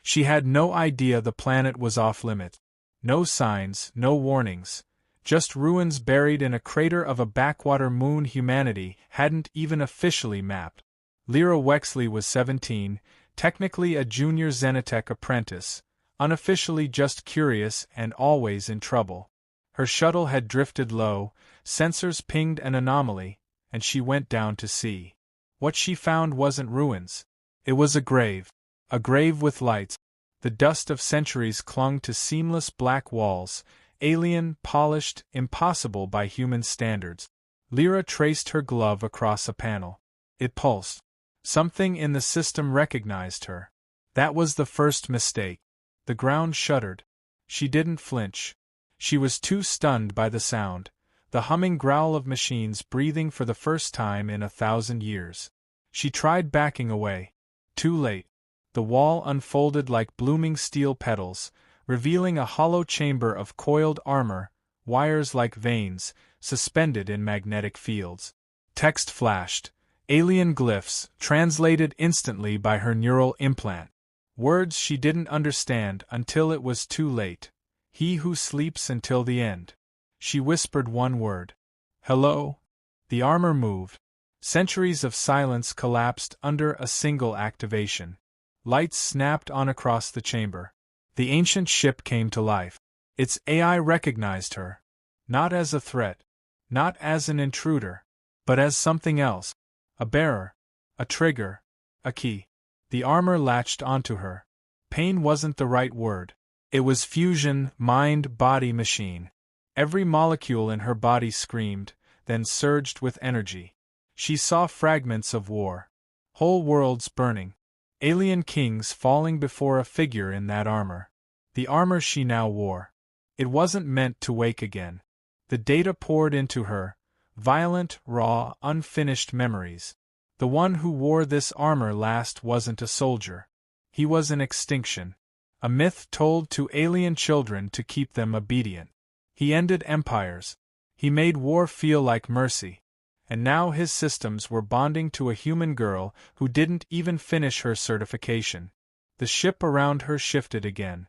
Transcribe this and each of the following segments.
She had no idea the planet was off-limits. No signs, no warnings. Just ruins buried in a crater of a backwater moon humanity hadn't even officially mapped. Lyra Wexley was 17, technically a junior Xenotech apprentice, unofficially just curious and always in trouble. Her shuttle had drifted low, sensors pinged an anomaly, and she went down to see. What she found wasn't ruins. It was a grave with lights. The dust of centuries clung to seamless black walls, alien, polished, impossible by human standards. Lyra traced her glove across a panel. It pulsed. Something in the system recognized her. That was the first mistake. The ground shuddered. She didn't flinch. She was too stunned by the sound, the humming growl of machines breathing for the first time in 1,000 years. She tried backing away. Too late. The wall unfolded like blooming steel petals, revealing a hollow chamber of coiled armor, wires like veins, suspended in magnetic fields. Text flashed. Alien glyphs, translated instantly by her neural implant. Words she didn't understand until it was too late. He who sleeps until the end. She whispered one word. Hello? The armor moved. Centuries of silence collapsed under a single activation. Lights snapped on across the chamber. The ancient ship came to life. Its AI recognized her. Not as a threat. Not as an intruder. But as something else. A bearer. A trigger. A key. The armor latched onto her. Pain wasn't the right word. It was fusion, mind-body-machine. Every molecule in her body screamed, then surged with energy. She saw fragments of war. Whole worlds burning. Alien kings falling before a figure in that armor. The armor she now wore. It wasn't meant to wake again. The data poured into her. Violent, raw, unfinished memories. The one who wore this armor last wasn't a soldier. He was an extinction. A myth told to alien children to keep them obedient. He ended empires. He made war feel like mercy. And now his systems were bonding to a human girl who didn't even finish her certification. The ship around her shifted again.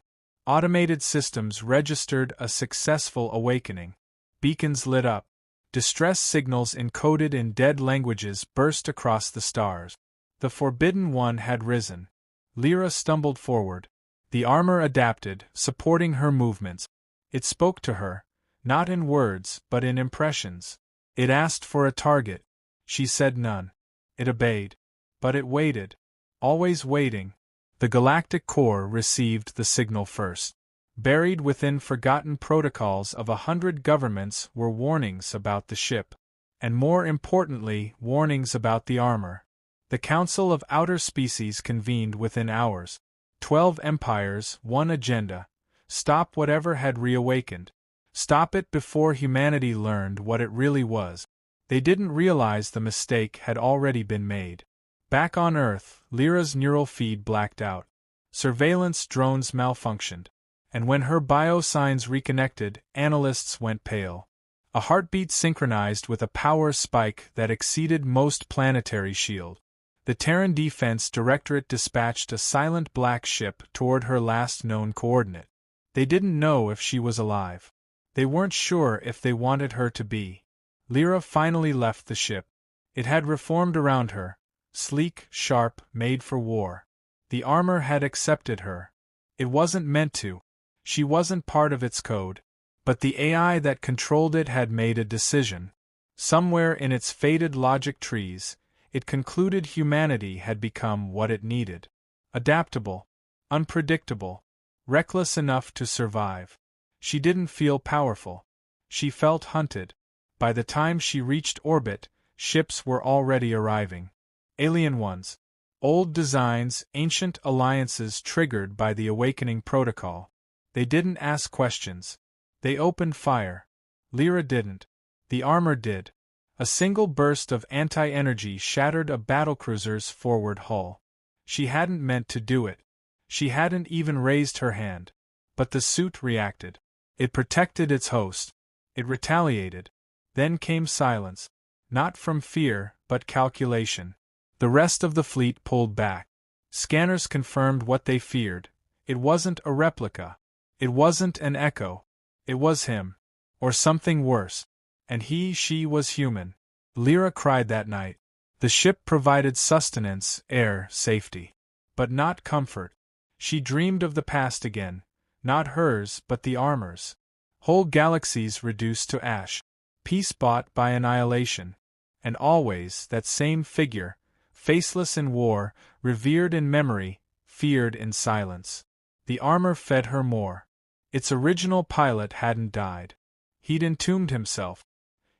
Automated systems registered a successful awakening. Beacons lit up. Distress signals encoded in dead languages burst across the stars. The Forbidden One had risen. Lyra stumbled forward. The armor adapted, supporting her movements. It spoke to her, not in words but in impressions. It asked for a target. She said none. It obeyed. But it waited. Always waiting. The galactic core received the signal first. Buried within forgotten protocols of 100 governments were warnings about the ship. And more importantly, warnings about the armor. The Council of Outer Species convened within hours. 12 empires, one agenda. Stop whatever had reawakened. Stop it before humanity learned what it really was. They didn't realize the mistake had already been made. Back on Earth, Lyra's neural feed blacked out. Surveillance drones malfunctioned. And when her biosigns reconnected, analysts went pale. A heartbeat synchronized with a power spike that exceeded most planetary shield. The Terran Defense Directorate dispatched a silent black ship toward her last known coordinate. They didn't know if she was alive. They weren't sure if they wanted her to be. Lyra finally left the ship. It had reformed around her. Sleek, sharp, made for war. The armor had accepted her. It wasn't meant to. She wasn't part of its code. But the AI that controlled it had made a decision. Somewhere in its faded logic trees, it concluded humanity had become what it needed. Adaptable. Unpredictable. Reckless enough to survive. She didn't feel powerful. She felt hunted. By the time she reached orbit, ships were already arriving. Alien ones. Old designs, ancient alliances triggered by the awakening protocol. They didn't ask questions. They opened fire. Lyra didn't. The armor did. A single burst of anti-energy shattered a battlecruiser's forward hull. She hadn't meant to do it. She hadn't even raised her hand. But the suit reacted. It protected its host. It retaliated. Then came silence. Not from fear, but calculation. The rest of the fleet pulled back. Scanners confirmed what they feared. It wasn't a replica. It wasn't an echo. It was him. Or something worse. And she was human. Lyra cried that night. The ship provided sustenance, air, safety. But not comfort. She dreamed of the past again. Not hers, but the armor's. Whole galaxies reduced to ash. Peace bought by annihilation. And always that same figure, faceless in war, revered in memory, feared in silence. The armor fed her more. Its original pilot hadn't died. He'd entombed himself.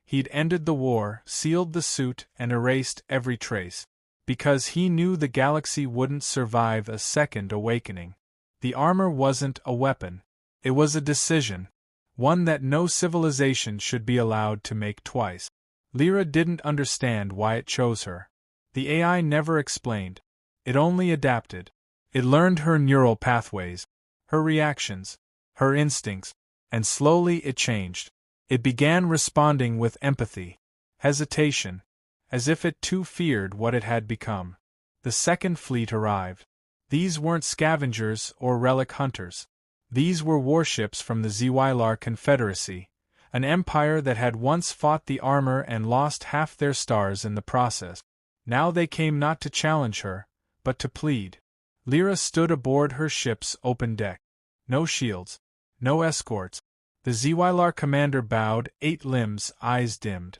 He'd ended the war, sealed the suit, and erased every trace. Because he knew the galaxy wouldn't survive a second awakening. The armor wasn't a weapon. It was a decision. One that no civilization should be allowed to make twice. Lyra didn't understand why it chose her. The AI never explained. It only adapted. It learned her neural pathways, her reactions, her instincts, and slowly it changed. It began responding with empathy, hesitation, as if it too feared what it had become. The second fleet arrived. These weren't scavengers or relic hunters. These were warships from the Zylar Confederacy, an empire that had once fought the armor and lost half their stars in the process. Now they came not to challenge her, but to plead. Lyra stood aboard her ship's open deck. No shields, no escorts. The Zylar commander bowed, 8 limbs, eyes dimmed.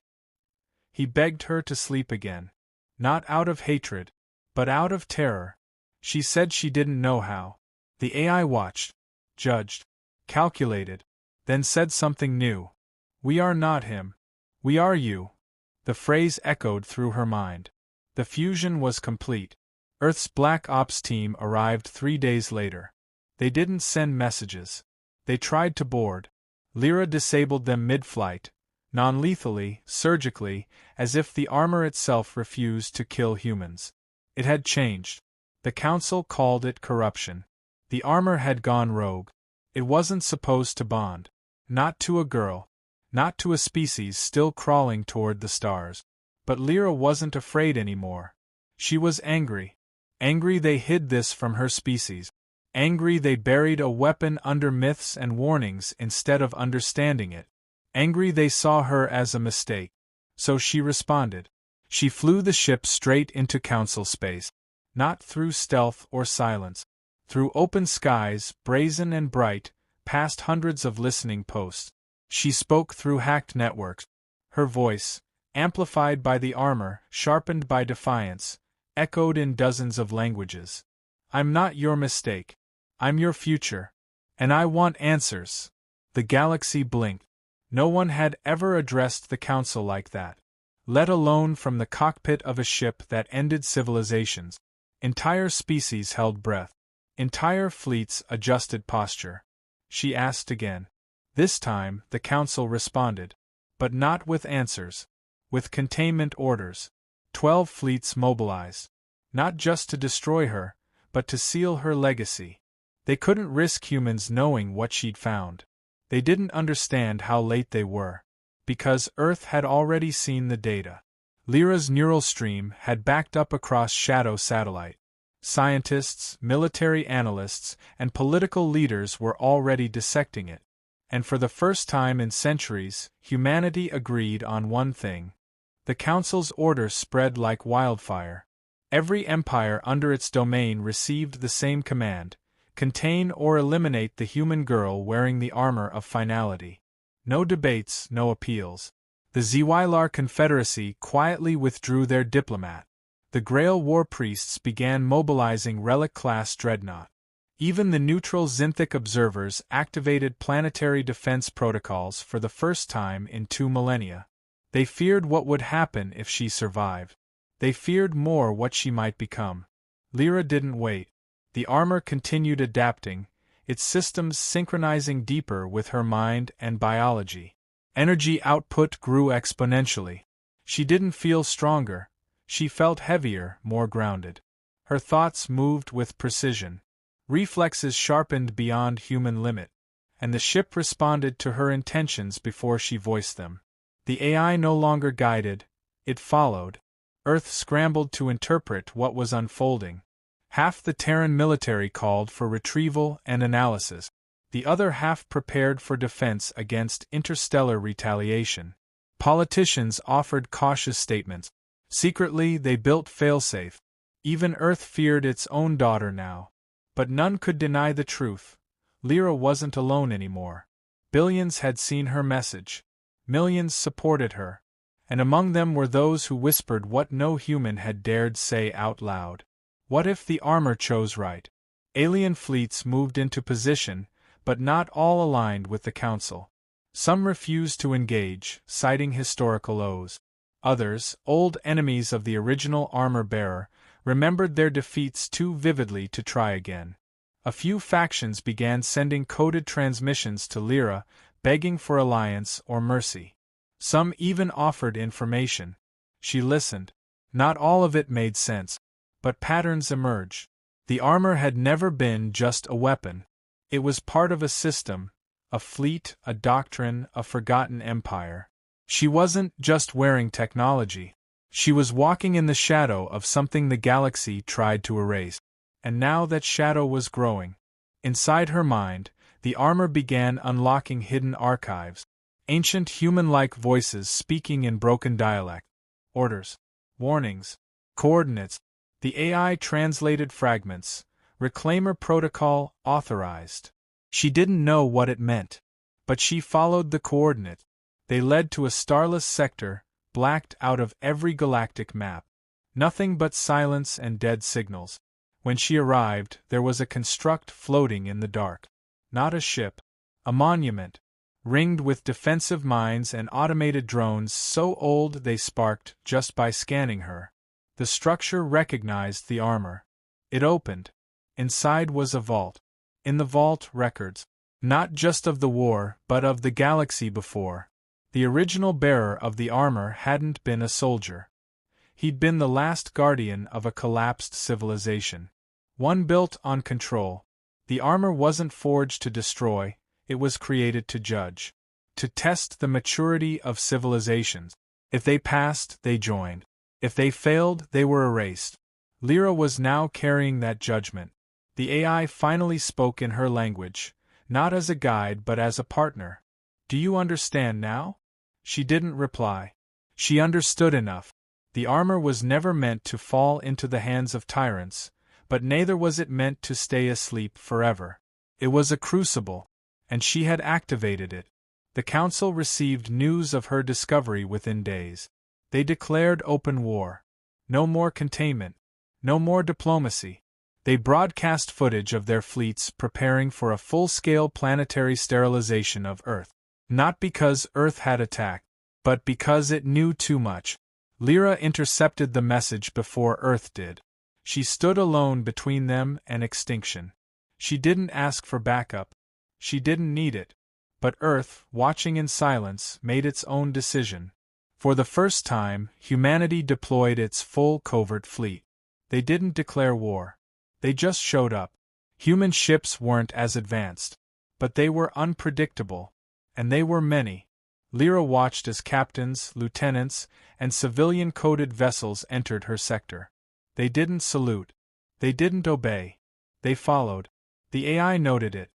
He begged her to sleep again. Not out of hatred, but out of terror. She said she didn't know how. The AI watched, judged, calculated, then said something new. We are not him. We are you. The phrase echoed through her mind. The fusion was complete. Earth's Black Ops team arrived 3 days later. They didn't send messages. They tried to board. Lyra disabled them mid-flight, non-lethally, surgically, as if the armor itself refused to kill humans. It had changed. The Council called it corruption. The armor had gone rogue. It wasn't supposed to bond. Not to a girl. Not to a species still crawling toward the stars. But Lyra wasn't afraid anymore. She was angry. Angry they hid this from her species. Angry they buried a weapon under myths and warnings instead of understanding it. Angry they saw her as a mistake. So she responded. She flew the ship straight into Council space. Not through stealth or silence. Through open skies, brazen and bright, past hundreds of listening posts. She spoke through hacked networks. Her voice, amplified by the armor, sharpened by defiance, echoed in dozens of languages. I'm not your mistake. I'm your future. And I want answers. The galaxy blinked. No one had ever addressed the Council like that. Let alone from the cockpit of a ship that ended civilizations. Entire species held breath. Entire fleets adjusted posture. She asked again. This time, the Council responded. But not with answers. With containment orders. 12 fleets mobilized. Not just to destroy her, but to seal her legacy. They couldn't risk humans knowing what she'd found. They didn't understand how late they were. Because Earth had already seen the data. Lyra's neural stream had backed up across Shadow Satellite. Scientists, military analysts, and political leaders were already dissecting it. And for the first time in centuries, humanity agreed on one thing. The Council's order spread like wildfire. Every empire under its domain received the same command: contain or eliminate the human girl wearing the armor of finality. No debates, no appeals. The Zylar Confederacy quietly withdrew their diplomat. The Grail war priests began mobilizing Relic-class dreadnought. Even the neutral Xinthic observers activated planetary defense protocols for the first time in 2 millennia. They feared what would happen if she survived. They feared more what she might become. Lyra didn't wait. The armor continued adapting, its systems synchronizing deeper with her mind and biology. Energy output grew exponentially. She didn't feel stronger. She felt heavier, more grounded. Her thoughts moved with precision. Reflexes sharpened beyond human limit. And the ship responded to her intentions before she voiced them. The AI no longer guided, it followed. Earth scrambled to interpret what was unfolding. Half the Terran military called for retrieval and analysis. The other half prepared for defense against interstellar retaliation. Politicians offered cautious statements. Secretly, they built failsafe. Even Earth feared its own daughter now. But none could deny the truth. Lyra wasn't alone anymore. Billions had seen her message. Millions supported her. And among them were those who whispered what no human had dared say out loud. What if the armor chose right? Alien fleets moved into position, but not all aligned with the Council. Some refused to engage, citing historical oaths. Others, old enemies of the original armor-bearer, remembered their defeats too vividly to try again. A few factions began sending coded transmissions to Lyra, begging for alliance or mercy. Some even offered information. She listened. Not all of it made sense, but patterns emerged. The armor had never been just a weapon. It was part of a system, a fleet, a doctrine, a forgotten empire. She wasn't just wearing technology. She was walking in the shadow of something the galaxy tried to erase. And now that shadow was growing. Inside her mind, the armor began unlocking hidden archives. Ancient human-like voices speaking in broken dialect. Orders. Warnings. Coordinates. The AI translated fragments. Reclaimer protocol authorized. She didn't know what it meant. But she followed the coordinate. They led to a starless sector, blacked out of every galactic map. Nothing but silence and dead signals. When she arrived, there was a construct floating in the dark. Not a ship. A monument. Ringed with defensive mines and automated drones so old they sparked just by scanning her. The structure recognized the armor. It opened. Inside was a vault. In the vault, records. Not just of the war, but of the galaxy before. The original bearer of the armor hadn't been a soldier. He'd been the last guardian of a collapsed civilization. One built on control. The armor wasn't forged to destroy, it was created to judge. To test the maturity of civilizations. If they passed, they joined. If they failed, they were erased. Lyra was now carrying that judgment. The AI finally spoke in her language, not as a guide but as a partner. Do you understand now? She didn't reply. She understood enough. The armor was never meant to fall into the hands of tyrants, but neither was it meant to stay asleep forever. It was a crucible, and she had activated it. The Council received news of her discovery within days. They declared open war. No more containment. No more diplomacy. They broadcast footage of their fleets preparing for a full-scale planetary sterilization of Earth. Not because Earth had attacked, but because it knew too much. Lyra intercepted the message before Earth did. She stood alone between them and extinction. She didn't ask for backup. She didn't need it. But Earth, watching in silence, made its own decision. For the first time, humanity deployed its full covert fleet. They didn't declare war. They just showed up. Human ships weren't as advanced. But they were unpredictable. And they were many. Lyra watched as captains, lieutenants, and civilian-coded vessels entered her sector. They didn't salute. They didn't obey. They followed. The AI noted it.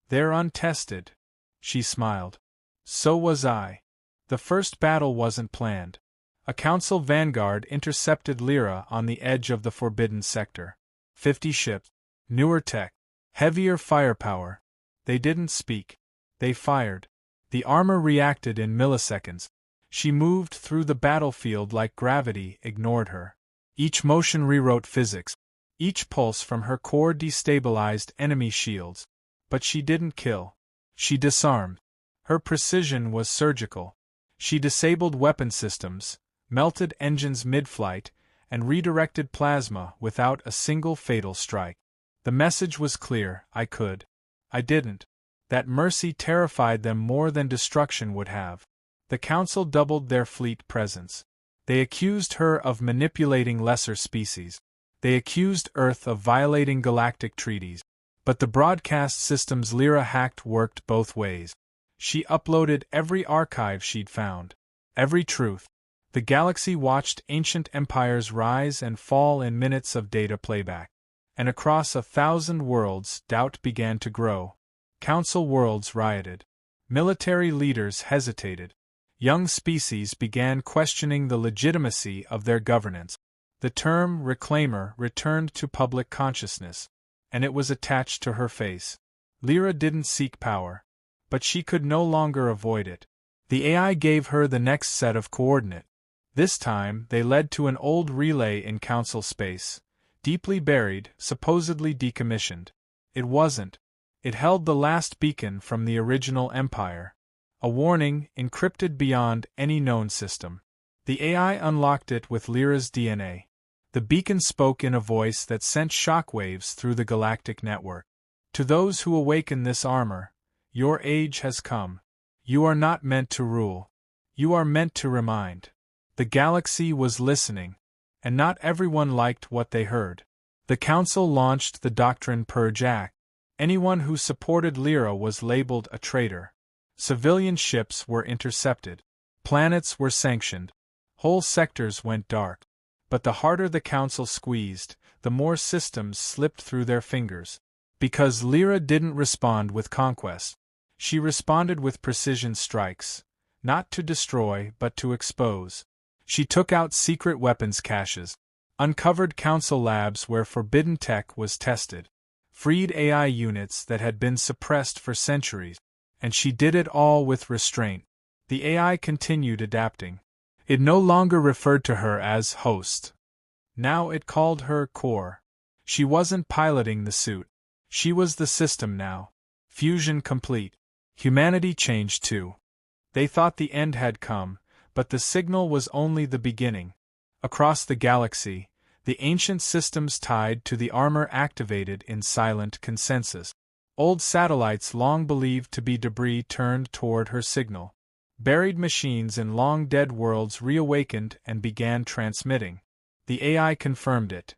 They're untested. She smiled. So was I. The first battle wasn't planned. A Council vanguard intercepted Lyra on the edge of the Forbidden Sector. 50 ships. Newer tech. Heavier firepower. They didn't speak. They fired. The armor reacted in milliseconds. She moved through the battlefield like gravity ignored her. Each motion rewrote physics. Each pulse from her core destabilized enemy shields. But she didn't kill. She disarmed. Her precision was surgical. She disabled weapon systems, melted engines mid-flight, and redirected plasma without a single fatal strike. The message was clear: I could. I didn't. That mercy terrified them more than destruction would have. The Council doubled their fleet presence. They accused her of manipulating lesser species. They accused Earth of violating galactic treaties. But the broadcast systems Lyra hacked worked both ways. She uploaded every archive she'd found. Every truth. The galaxy watched ancient empires rise and fall in minutes of data playback. and across 1,000 worlds doubt began to grow. Council worlds rioted. Military leaders hesitated. Young species began questioning the legitimacy of their governance. The term Reclaimer returned to public consciousness, and it was attached to her face. Lyra didn't seek power, but she could no longer avoid it. The AI gave her the next set of coordinates. This time, they led to an old relay in Council space, deeply buried, supposedly decommissioned. It wasn't. It held the last beacon from the original Empire. A warning, encrypted beyond any known system. The AI unlocked it with Lyra's DNA. The beacon spoke in a voice that sent shockwaves through the galactic network. To those who awaken this armor, your age has come. You are not meant to rule. You are meant to remind. The galaxy was listening, and not everyone liked what they heard. The Council launched the Doctrine Purge Act. Anyone who supported Lyra was labeled a traitor. Civilian ships were intercepted. Planets were sanctioned. Whole sectors went dark. But the harder the Council squeezed, the more systems slipped through their fingers. Because Lyra didn't respond with conquest. She responded with precision strikes, not to destroy but to expose. She took out secret weapons caches, uncovered Council labs where forbidden tech was tested, freed AI units that had been suppressed for centuries, and she did it all with restraint. The AI continued adapting. It no longer referred to her as host. Now it called her core. She wasn't piloting the suit. She was the system now. Fusion complete. Humanity changed too. They thought the end had come, but the signal was only the beginning. Across the galaxy, the ancient systems tied to the armor activated in silent consensus. Old satellites long believed to be debris turned toward her signal. Buried machines in long-dead worlds reawakened and began transmitting. The AI confirmed it.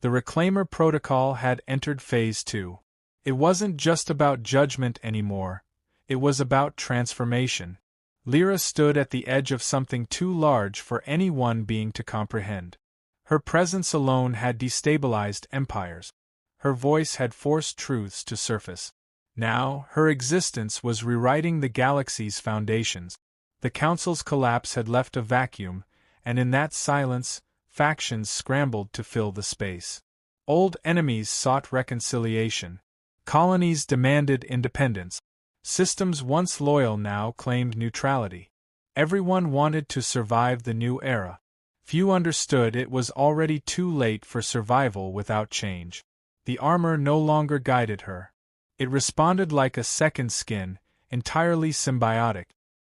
The Reclaimer protocol had entered Phase 2. It wasn't just about judgment anymore. It was about transformation. Lyra stood at the edge of something too large for any one being to comprehend. Her presence alone had destabilized empires. Her voice had forced truths to surface. Now, her existence was rewriting the galaxy's foundations. The Council's collapse had left a vacuum, and in that silence, factions scrambled to fill the space. Old enemies sought reconciliation. Colonies demanded independence. Systems once loyal now claimed neutrality. Everyone wanted to survive the new era. Few understood it was already too late for survival without change. The armor no longer guided her. It responded like a second skin, entirely symbiotic.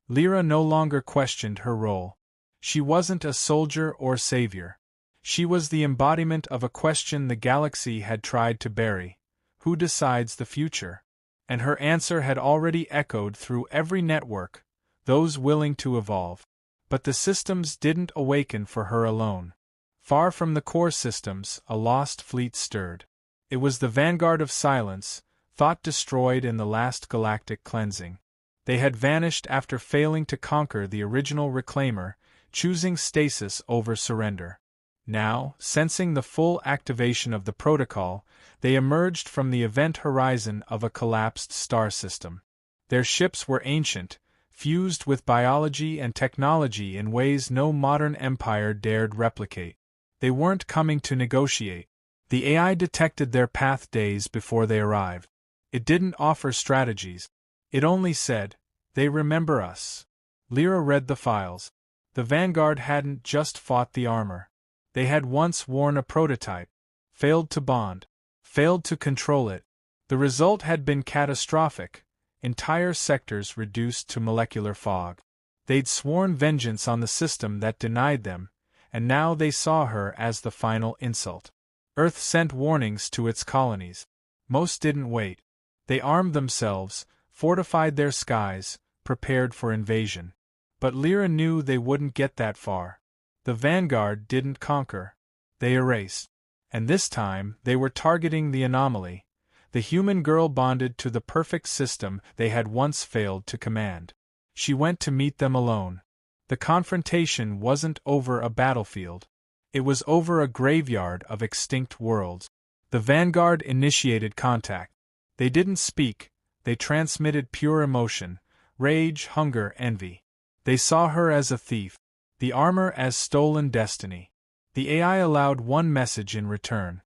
Lyra no longer questioned her role. She wasn't a soldier or savior. She was the embodiment of a question the galaxy had tried to bury. Who decides the future? And her answer had already echoed through every network, those willing to evolve. But the systems didn't awaken for her alone. Far from the core systems, a lost fleet stirred. It was the vanguard of silence, thought destroyed in the last galactic cleansing. They had vanished after failing to conquer the original Reclaimer, choosing stasis over surrender. Now, sensing the full activation of the protocol, they emerged from the event horizon of a collapsed star system. Their ships were ancient, fused with biology and technology in ways no modern empire dared replicate. They weren't coming to negotiate. The AI detected their path days before they arrived. It didn't offer strategies. It only said, "They remember us." Lyra read the files. The Vanguard hadn't just fought the armor. They had once worn a prototype, failed to bond, failed to control it. The result had been catastrophic, entire sectors reduced to molecular fog. They'd sworn vengeance on the system that denied them, and now they saw her as the final insult. Earth sent warnings to its colonies. Most didn't wait. They armed themselves, fortified their skies, prepared for invasion. But Lyra knew they wouldn't get that far. The Vanguard didn't conquer. They erased. And this time, they were targeting the anomaly, the human girl bonded to the perfect system they had once failed to command. She went to meet them alone. The confrontation wasn't over a battlefield. It was over a graveyard of extinct worlds. The Vanguard initiated contact. They didn't speak, they transmitted pure emotion, rage, hunger, envy. They saw her as a thief, the armor as stolen destiny. The AI allowed one message in return.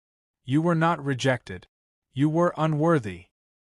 You were not rejected. You were unworthy.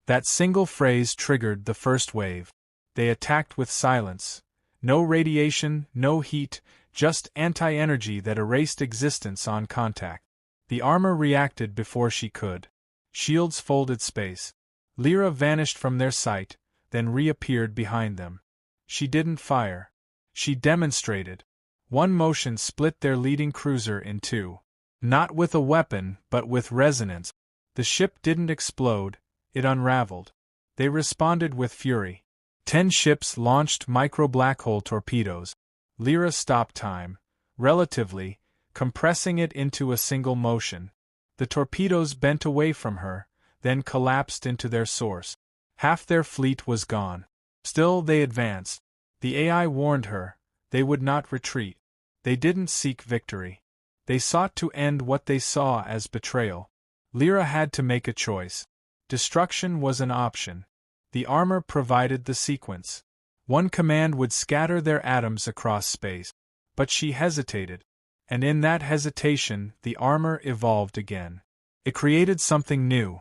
That single phrase triggered the first wave. They attacked with silence. No radiation, no heat, just anti-energy that erased existence on contact. The armor reacted before she could. Shields folded space. Lyra vanished from their sight, then reappeared behind them. She didn't fire. She demonstrated. One motion split their leading cruiser in two. Not with a weapon, but with resonance. The ship didn't explode, it unraveled. They responded with fury. 10 ships launched micro-black hole torpedoes. Lyra stopped time, relatively, compressing it into a single motion. The torpedoes bent away from her, then collapsed into their source. Half their fleet was gone. Still they advanced. The AI warned her, they would not retreat. They didn't seek victory. They sought to end what they saw as betrayal. Lyra had to make a choice. Destruction was an option. The armor provided the sequence. One command would scatter their atoms across space. But she hesitated. And in that hesitation, the armor evolved again. It created something new.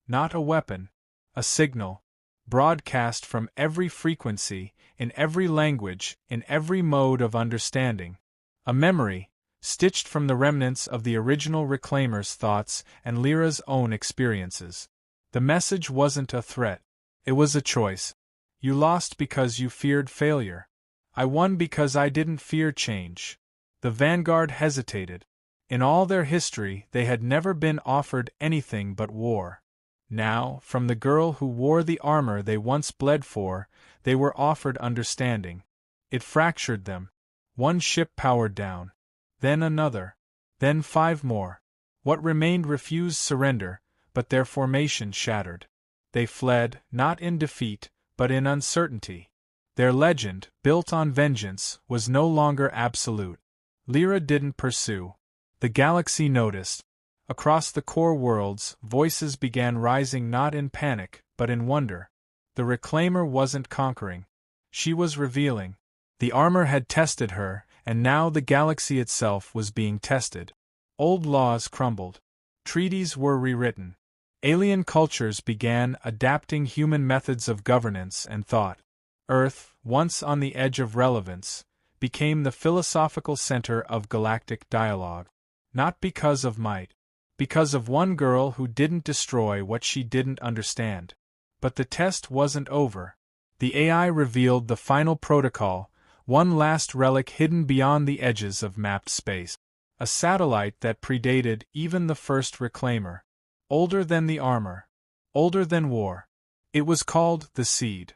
Not a weapon. A signal. Broadcast from every frequency, in every language, in every mode of understanding. A memory, stitched from the remnants of the original Reclaimer's thoughts and Lyra's own experiences. The message wasn't a threat. It was a choice. You lost because you feared failure. I won because I didn't fear change. The Vanguard hesitated. In all their history, they had never been offered anything but war. Now, from the girl who wore the armor they once bled for, they were offered understanding. It fractured them. One ship powered down. Then another. Then 5 more. What remained refused surrender, but their formation shattered. They fled, not in defeat, but in uncertainty. Their legend, built on vengeance, was no longer absolute. Lyra didn't pursue. The galaxy noticed. Across the core worlds, voices began rising not in panic, but in wonder. The Reclaimer wasn't conquering. She was revealing. The armor had tested her, and now the galaxy itself was being tested. Old laws crumbled. Treaties were rewritten. Alien cultures began adapting human methods of governance and thought. Earth, once on the edge of relevance, became the philosophical center of galactic dialogue. Not because of might. Because of one girl who didn't destroy what she didn't understand. But the test wasn't over. The AI revealed the final protocol, one last relic hidden beyond the edges of mapped space. A satellite that predated even the first Reclaimer. Older than the armor. Older than war. It was called the Seed.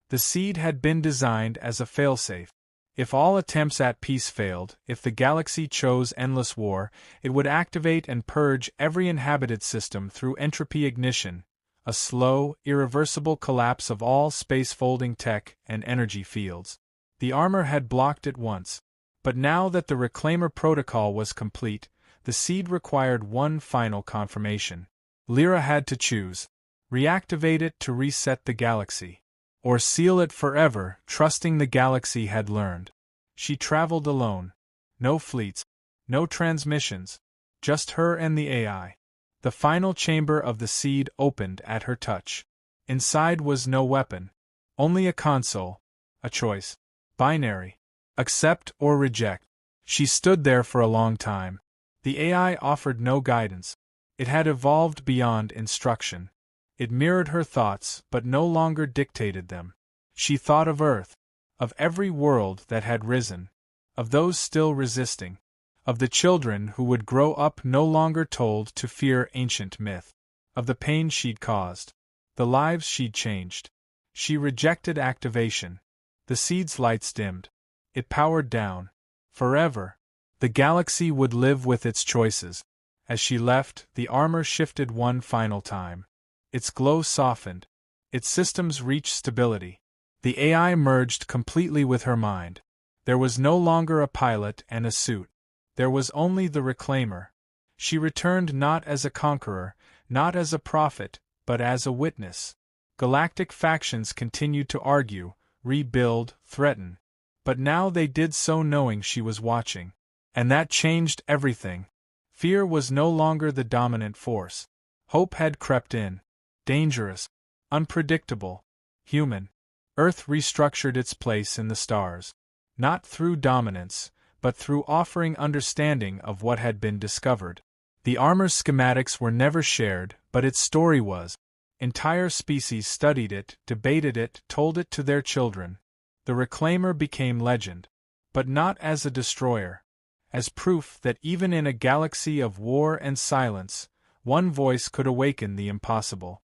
The Seed had been designed as a failsafe. If all attempts at peace failed, if the galaxy chose endless war, it would activate and purge every inhabited system through entropy ignition, a slow, irreversible collapse of all space-folding tech and energy fields. The armor had blocked it once. But now that the Reclaimer protocol was complete, the Seed required one final confirmation. Lyra had to choose. Reactivate it to reset the galaxy. Or seal it forever, trusting the galaxy had learned. She traveled alone. No fleets. No transmissions. Just her and the AI. The final chamber of the Seed opened at her touch. Inside was no weapon. Only a console. A choice. Binary. Accept or reject. She stood there for a long time. The AI offered no guidance. It had evolved beyond instruction. It mirrored her thoughts, but no longer dictated them. She thought of Earth, of every world that had risen, of those still resisting, of the children who would grow up no longer told to fear ancient myth, of the pain she'd caused, the lives she'd changed. She rejected activation. The Seed's lights dimmed. It powered down. Forever. The galaxy would live with its choices. As she left, the armor shifted one final time. Its glow softened. Its systems reached stability. The AI merged completely with her mind. There was no longer a pilot and a suit. There was only the Reclaimer. She returned not as a conqueror, not as a prophet, but as a witness. Galactic factions continued to argue, rebuild, threaten. But now they did so knowing she was watching. And that changed everything. Fear was no longer the dominant force. Hope had crept in. Dangerous, unpredictable, human. Earth restructured its place in the stars. Not through dominance, but through offering understanding of what had been discovered. The armor's schematics were never shared, but its story was. Entire species studied it, debated it, told it to their children. The Reclaimer became legend. But not as a destroyer. As proof that even in a galaxy of war and silence, one voice could awaken the impossible.